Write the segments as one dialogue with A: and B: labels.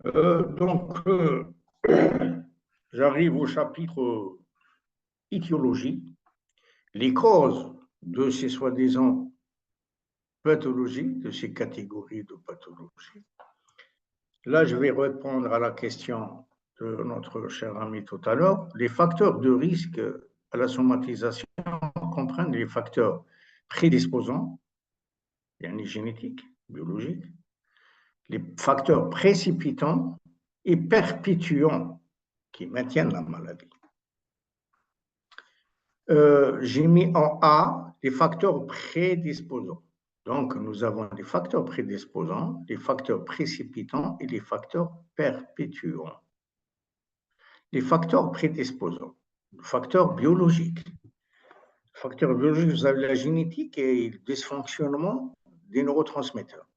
A: Donc, j'arrive au chapitre étiologie, les causes de ces soi-disant pathologies, de ces catégories de pathologies. Là, je vais répondre à la question de notre cher ami tout à l'heure. Les facteurs de risque à la somatisation comprennent les facteurs prédisposants, génétiques, biologiques, les facteurs précipitants et perpétuants qui maintiennent la maladie. J'ai mis en A les facteurs prédisposants. Donc, nous avons des facteurs prédisposants, des facteurs précipitants et des facteurs perpétuants. Les facteurs prédisposants, facteurs biologiques. Facteurs biologiques, vous avez la génétique et le dysfonctionnement des neurotransmetteurs.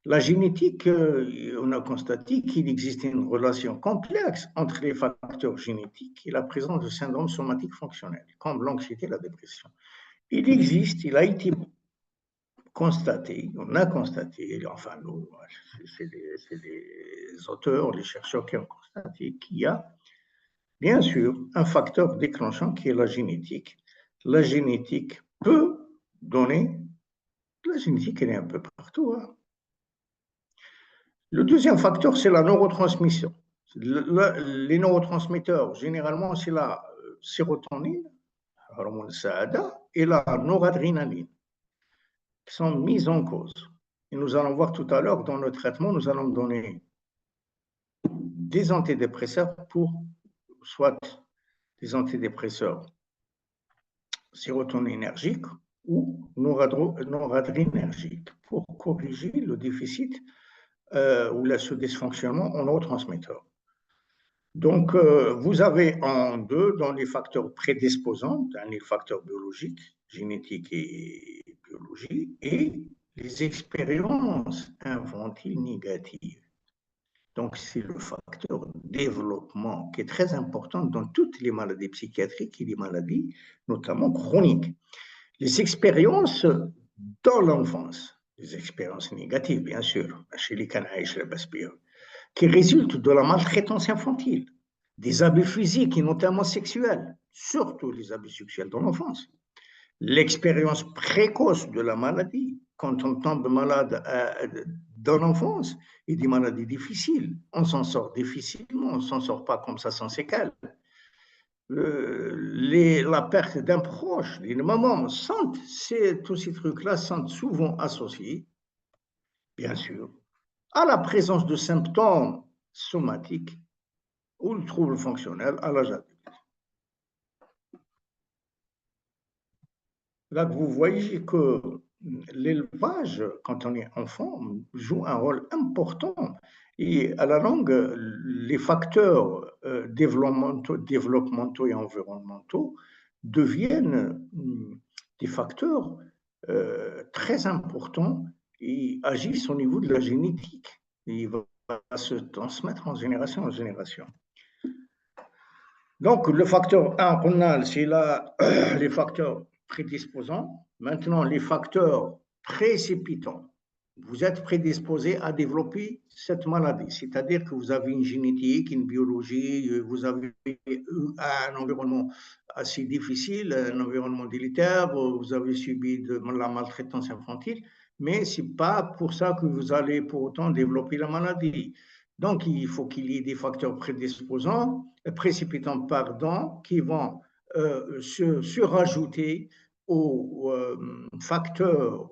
A: La génétique, on a constaté qu'il existait une relation complexe entre les facteurs génétiques et la présence de syndromes somatiques fonctionnels, comme l'anxiété et la dépression. Il existe, il a été constaté, on a constaté, enfin, c'est les auteurs, les chercheurs qui ont constaté qu'il y a, bien sûr, un facteur déclenchant qui est la génétique. La génétique peut donner, la génétique, elle est un peu partout, hein. Le deuxième facteur, c'est la neurotransmission. Les neurotransmetteurs, généralement, c'est la sérotonine, hormone SAADA, et la noradrénaline, qui sont mises en cause. Et nous allons voir tout à l'heure, dans le traitement, nous allons donner des antidépresseurs pour, soit des antidépresseurs sérotoninergiques ou noradrénergiques, pour corriger le déficit ou ce dysfonctionnement en neurotransmetteurs. Donc, vous avez en deux, dans les facteurs prédisposants, les facteurs biologiques, génétiques et biologiques, et les expériences infantiles négatives. Donc, c'est le facteur développement qui est très important dans toutes les maladies psychiatriques et les maladies, notamment chroniques. Les expériences dans l'enfance, les expériences négatives, bien sûr, chez les canailles, chez les baspires, qui résultent de la maltraitance infantile, des abus physiques et notamment sexuels, surtout les abus sexuels dans l'enfance. L'expérience précoce de la maladie, quand on tombe malade dans l'enfance, et des maladies difficiles. On s'en sort difficilement, on ne s'en sort pas comme ça sans séquelles. La perte d'un proche, les mamans sentent, tous ces trucs-là sont souvent associés, bien sûr, à la présence de symptômes somatiques ou le trouble fonctionnel à l'âge adulte. Là, vous voyez que l'élevage, quand on est enfant, joue un rôle important. Et à la longue, les facteurs développementaux et environnementaux deviennent des facteurs très importants et agissent au niveau de la génétique. Et il va se transmettre en génération en génération. Donc, le facteur 1 qu'on a, c'est là les facteurs prédisposants. Maintenant, les facteurs précipitants. Vous êtes prédisposé à développer cette maladie, c'est-à-dire que vous avez une génétique, une biologie, vous avez un environnement assez difficile, un environnement délétère, vous avez subi de la maltraitance infantile, mais ce n'est pas pour ça que vous allez pour autant développer la maladie. Donc, il faut qu'il y ait des facteurs précipitants, qui vont se rajouter aux facteurs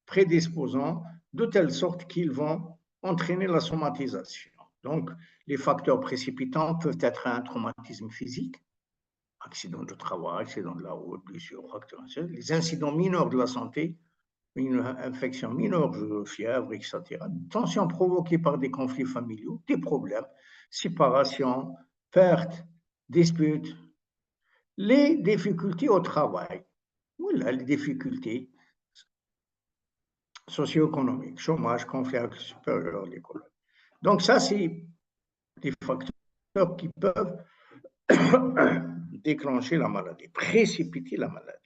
A: prédisposants de telle sorte qu'ils vont entraîner la somatisation. Donc, les facteurs précipitants peuvent être un traumatisme physique, accident de travail, accident de la route, blessure, fracture, les incidents mineurs de la santé, une infection mineure, fièvre, etc. Tensions provoquées par des conflits familiaux, des problèmes, séparation, perte, disputes, les difficultés au travail, voilà, les difficultés socio-économiques, chômage, conflit avec le supérieur de l'école. Donc ça, c'est des facteurs qui peuvent déclencher la maladie, précipiter la maladie.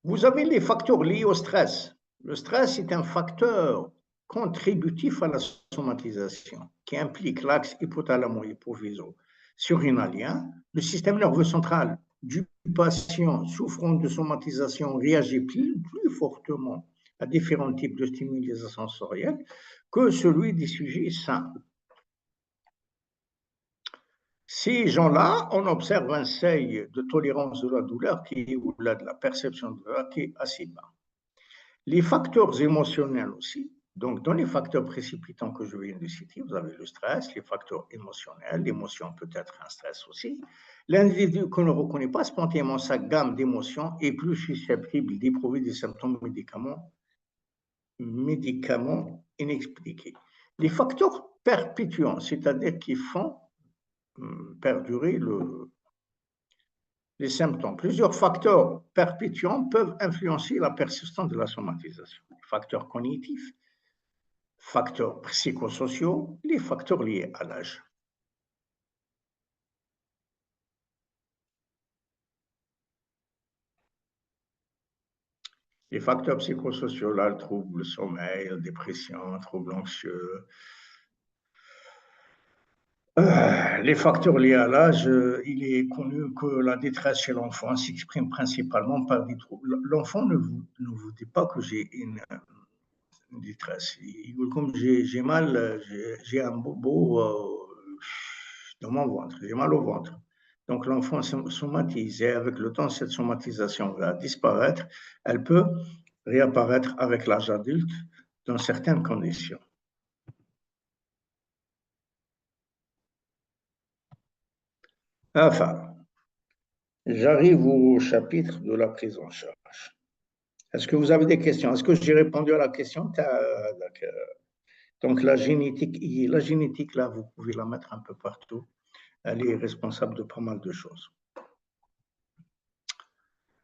A: Vous avez les facteurs liés au stress. Le stress est un facteur contributif à la somatisation, qui implique l'axe hypothalamo-hypophyso-surrénalien. Le système nerveux central du patient souffrant de somatisation réagit plus fortement à différents types de stimulation sensorielle que celui des sujets sains. Ces gens-là, on observe un seuil de tolérance de la douleur ou de la perception de la douleur qui est assez bas. Les facteurs émotionnels aussi. Donc, dans les facteurs précipitants que je viens de citer, vous avez le stress, les facteurs émotionnels, l'émotion peut être un stress aussi. L'individu qui ne reconnaît pas spontanément sa gamme d'émotions est plus susceptible d'éprouver des symptômes médicaments inexpliqués. Les facteurs perpétuants, c'est-à-dire qui font perdurer les symptômes. Plusieurs facteurs perpétuants peuvent influencer la persistance de la somatisation. Les facteurs cognitifs, facteurs psychosociaux, les facteurs liés à l'âge. Les facteurs psychosociaux, là, le trouble, le sommeil, la dépression, trouble anxieux. Les facteurs liés à l'âge, il est connu que la détresse chez l'enfant s'exprime principalement par des troubles. L'enfant ne vous dit pas que j'ai une détresse. Comme j'ai mal, j'ai un bobo dans mon ventre, j'ai mal au ventre. Donc l'enfant somatise et avec le temps, cette somatisation va disparaître. Elle peut réapparaître avec l'âge adulte dans certaines conditions. Enfin, j'arrive au chapitre de la prise en charge. Est-ce que vous avez des questions? Est-ce que j'ai répondu à la question? Donc la génétique, là, vous pouvez la mettre un peu partout. Elle est responsable de pas mal de choses.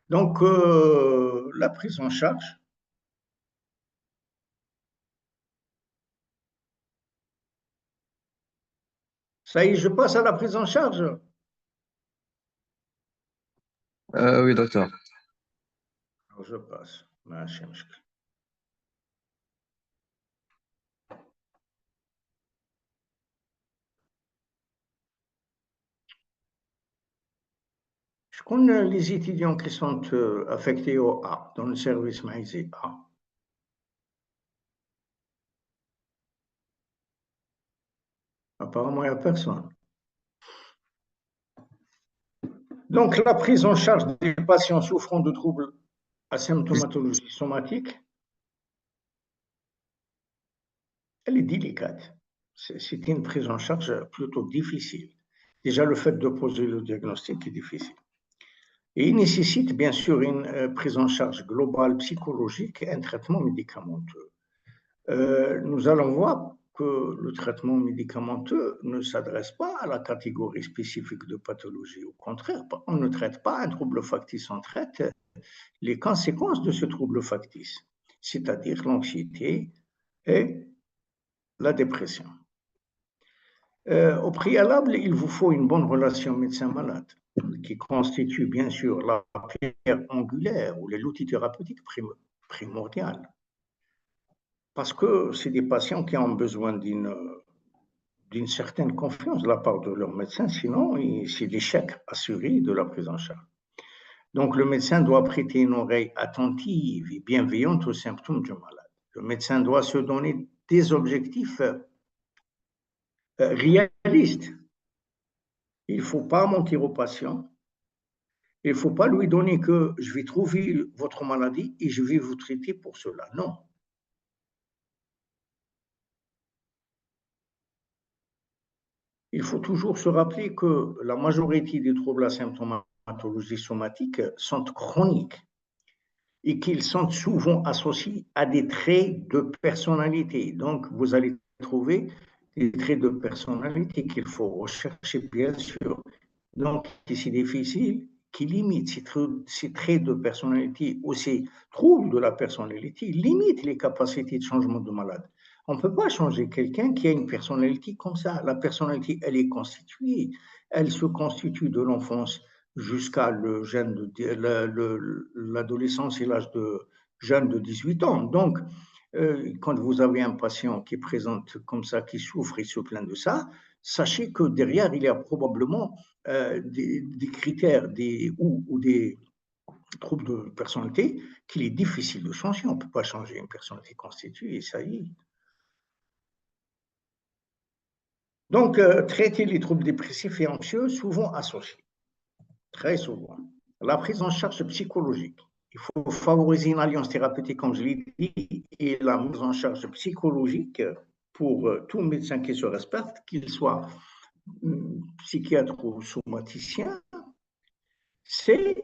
A: Donc, la prise en charge. Ça y est, je passe à la prise en charge.
B: Oui, docteur.
A: Alors, je passe. Je connais les étudiants qui sont affectés au A, dans le service maïsé A. Apparemment, il n'y a personne. Donc, la prise en charge des patients souffrant de troubles à symptomatologie somatique, elle est délicate. C'est une prise en charge plutôt difficile. Déjà, le fait de poser le diagnostic est difficile. Et il nécessite bien sûr une prise en charge globale psychologique et un traitement médicamenteux. Nous allons voir que le traitement médicamenteux ne s'adresse pas à la catégorie spécifique de pathologie. Au contraire, on ne traite pas un trouble factice, on traite les conséquences de ce trouble factice, c'est-à-dire l'anxiété et la dépression. Au préalable, il vous faut une bonne relation médecin-malade, qui constitue bien sûr la pierre angulaire ou l'outil thérapeutique primordial. Parce que c'est des patients qui ont besoin d'une certaine confiance de la part de leur médecin, sinon c'est l'échec assuré de la prise en charge. Donc le médecin doit prêter une oreille attentive et bienveillante aux symptômes du malade. Le médecin doit se donner des objectifs réalistes. Il ne faut pas mentir au patient. Il ne faut pas lui donner que je vais trouver votre maladie et je vais vous traiter pour cela. Non. Il faut toujours se rappeler que la majorité des troubles à symptomatologie somatique sont chroniques et qu'ils sont souvent associés à des traits de personnalité. Donc, vous allez trouver des traits de personnalité qu'il faut rechercher, bien sûr. Donc, c'est difficile, qui limite ces traits de personnalité ou ces troubles de la personnalité, limite les capacités de changement de malade. On ne peut pas changer quelqu'un qui a une personnalité comme ça. La personnalité, elle est constituée. Elle se constitue de l'enfance jusqu'à l'adolescence et l'âge de jeune de 18 ans. Donc, quand vous avez un patient qui présente comme ça, qui souffre et se plaint de ça, sachez que derrière, il y a probablement des critères ou des troubles de personnalité qu'il est difficile de changer. On ne peut pas changer une personnalité constituée et ça y est. Donc, traiter les troubles dépressifs et anxieux, souvent associés, très souvent. La prise en charge psychologique. Il faut favoriser une alliance thérapeutique, comme je l'ai dit, et la mise en charge psychologique pour tout médecin qui se respecte, qu'il soit psychiatre ou somaticien, c'est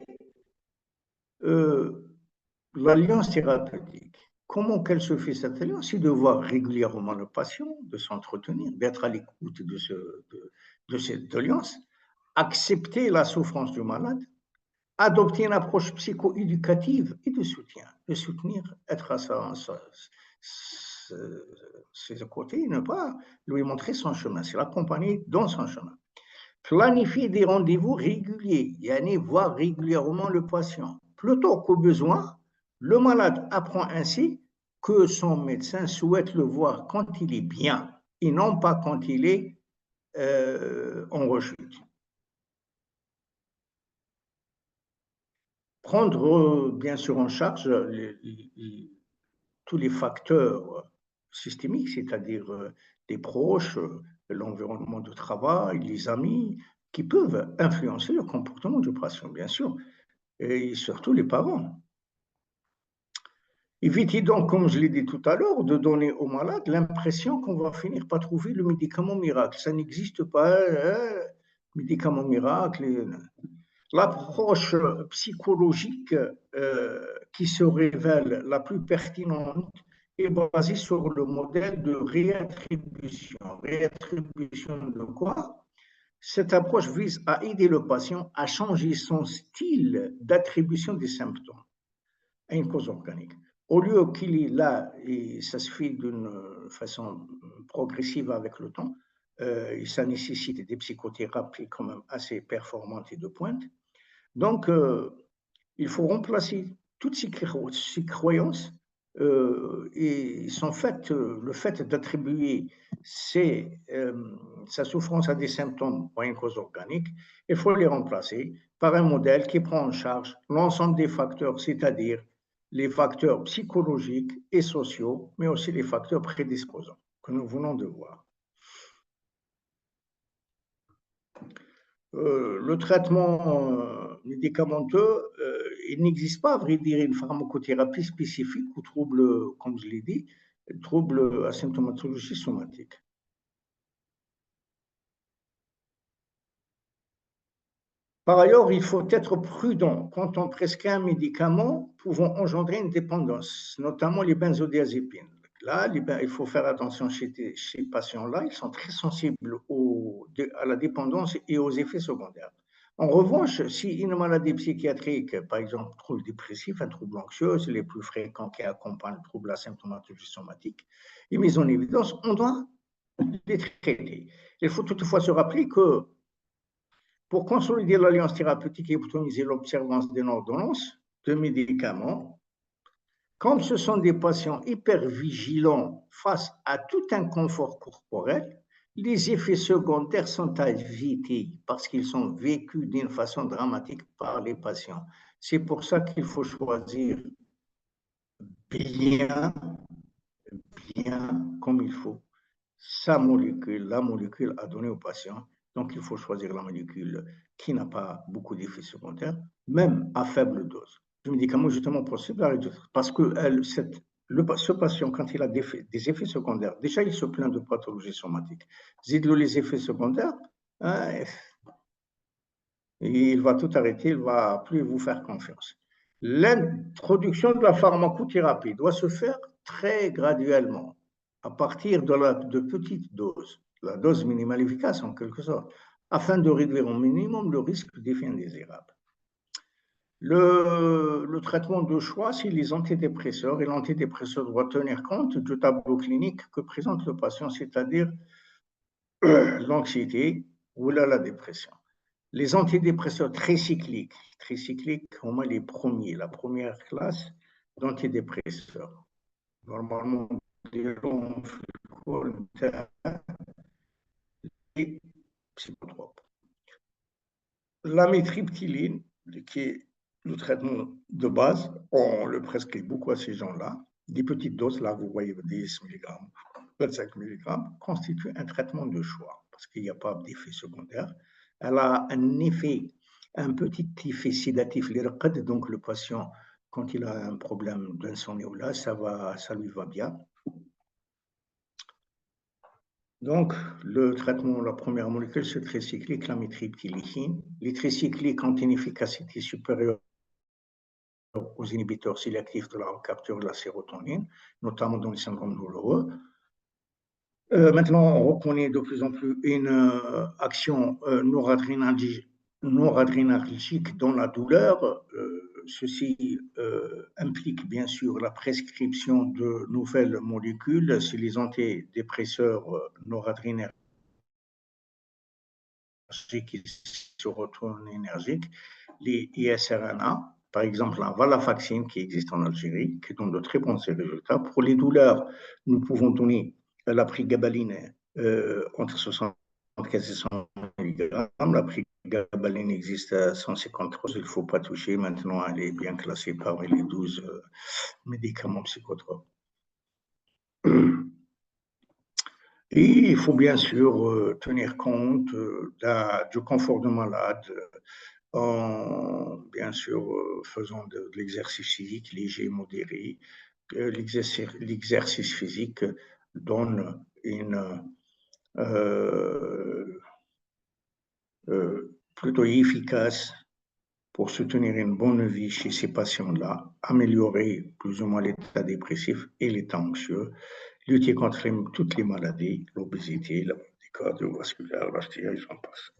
A: l'alliance thérapeutique. Comment qu'elle se fait cette alliance? C'est de voir régulièrement le patient, de s'entretenir, d'être à l'écoute de cette alliance, accepter la souffrance du malade, adopter une approche psycho-éducative et de soutenir, être à ses côtés, ne pas lui montrer son chemin, c'est l'accompagner dans son chemin. Planifier des rendez-vous réguliers, yani voir régulièrement le patient. Plutôt qu'au besoin, le malade apprend ainsi que son médecin souhaite le voir quand il est bien et non pas quand il est en rechute. Prendre bien sûr en charge tous les facteurs systémiques, c'est-à-dire les proches, l'environnement de travail, les amis, qui peuvent influencer le comportement du patient, bien sûr, et surtout les parents. Évitez donc, comme je l'ai dit tout à l'heure, de donner au malade l'impression qu'on va finir par trouver le médicament miracle. Ça n'existe pas, médicament miracle. L'approche psychologique qui se révèle la plus pertinente est basée sur le modèle de réattribution. Réattribution de quoi? Cette approche vise à aider le patient à changer son style d'attribution des symptômes à une cause organique. Au lieu qu'il est là, et ça se fait d'une façon progressive avec le temps, et ça nécessite des psychothérapies quand même assez performantes et de pointe. Donc, il faut remplacer toutes ces croyances et le fait d'attribuer sa souffrance à des symptômes ou à une cause organique, il faut les remplacer par un modèle qui prend en charge l'ensemble des facteurs, c'est-à-dire les facteurs psychologiques et sociaux, mais aussi les facteurs prédisposants que nous venons de voir. Le traitement médicamenteux, il n'existe pas, à vrai dire, une pharmacothérapie spécifique aux troubles, comme je l'ai dit, troubles à symptomatologie somatique. Par ailleurs, il faut être prudent quand on prescrit un médicament pouvant engendrer une dépendance, notamment les benzodiazépines. Là, il faut faire attention chez ces patients-là, ils sont très sensibles à la dépendance et aux effets secondaires. En revanche, si une maladie psychiatrique, par exemple un trouble dépressif, un trouble anxieux, c'est les plus fréquents qui accompagnent le trouble à symptomatologie somatique, est mise en évidence, on doit les traiter. Il faut toutefois se rappeler que pour consolider l'alliance thérapeutique et optimiser l'observance d'une ordonnance de médicaments, comme ce sont des patients hypervigilants face à tout inconfort corporel, les effets secondaires sont à éviter parce qu'ils sont vécus d'une façon dramatique par les patients. C'est pour ça qu'il faut choisir bien, bien comme il faut sa molécule, la molécule à donner au patient. Donc, il faut choisir la molécule qui n'a pas beaucoup d'effets secondaires, même à faible dose. Le médicament, justement, possible à réduire. Parce que ce patient, quand il a des effets secondaires, déjà, il se plaint de pathologie somatique. Dites-le les effets secondaires, hein, il va tout arrêter, il ne va plus vous faire confiance. L'introduction de la pharmacothérapie doit se faire très graduellement, à partir de petites doses, la dose minimale efficace en quelque sorte, afin de réduire au minimum le risque d'effets indésirables. Le traitement de choix, c'est les antidépresseurs, et l'antidépresseur doit tenir compte du tableau clinique que présente le patient, c'est-à-dire l'anxiété ou la dépression. Les antidépresseurs tricycliques, au moins les premiers, la première classe d'antidépresseurs. normalement diront في الكور نتاع psychotrope. La métriptyline, qui est le traitement de base, on le prescrit beaucoup à ces gens-là. Des petites doses, là vous voyez 10 mg, 25 mg, constituent un traitement de choix parce qu'il n'y a pas d'effet secondaire. Elle a un effet, un petit effet sédatif, donc le patient, quand il a un problème d'insomnie ou là, ça lui va bien. Donc, le traitement, la première molécule, c'est tricyclique, la métriptyline. Les tricycliques ont une efficacité supérieure aux inhibiteurs sélectifs de la recapture de la sérotonine, notamment dans les syndromes douloureux. Maintenant, on reconnaît de plus en plus une action noradrénergique dans la douleur. Ceci implique bien sûr la prescription de nouvelles molécules. Si les antidépresseurs noradrénergiques qui sérotonergiques, les ISRNA, par exemple la Valafaxine qui existe en Algérie, qui donne de très bons résultats. Pour les douleurs, nous pouvons donner la prégabaline entre 75 et 100 mg. La prégabaline existe à 153, il ne faut pas toucher. Maintenant, elle est bien classée parmi les 12 médicaments psychotropes. Et il faut bien sûr tenir compte du confort du malade en, bien sûr, faisant de l'exercice physique léger, modéré. L'exercice physique donne une plutôt efficace pour soutenir une bonne vie chez ces patients-là, améliorer plus ou moins l'état dépressif et l'état anxieux, lutter contre toutes les maladies, l'obésité, la maladie cardiovasculaire, l'artère, j'en passe.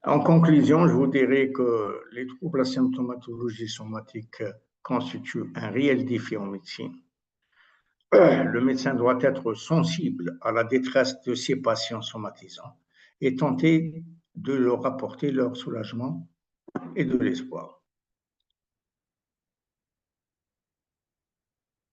A: En conclusion, je vous dirais que les troubles à symptomatologie somatique constituent un réel défi en médecine. Le médecin doit être sensible à la détresse de ses patients somatisants et tenter de leur apporter leur soulagement et de l'espoir.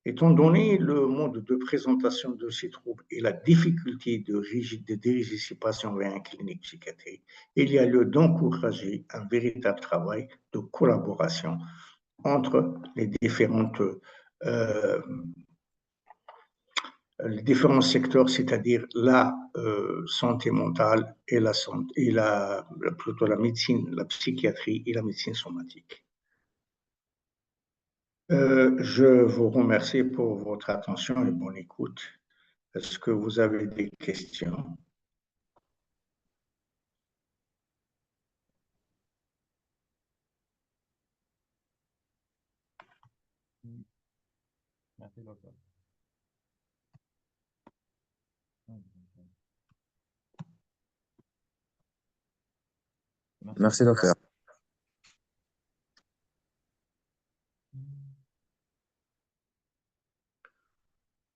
A: Étant donné le mode de présentation de ces troubles et la difficulté de diriger ces patients vers une clinique psychiatrique, il y a lieu d'encourager un véritable travail de collaboration entre les différents secteurs, c'est-à-dire la santé mentale et plutôt la médecine, la psychiatrie et la médecine somatique. Je vous remercie pour votre attention et bonne écoute. Est-ce que vous avez des questions?
B: Merci, docteur. Merci, docteur.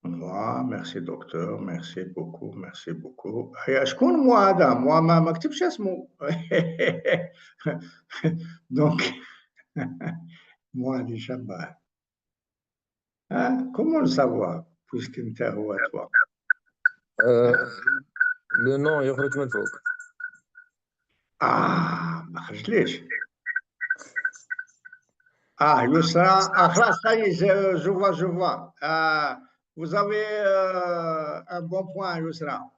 A: Moi, merci docteur, merci beaucoup, merci beaucoup. شكون moi هذا؟ moi ما كتبش اسمه. Donc, moi les شبه. Comment le savoir puisque انت هو toi?
B: Le nom يخرج من فوق.
A: ما خرجليش. Yousra, خلاص ça y est, je vois. Vous avez un bon point, Yousra.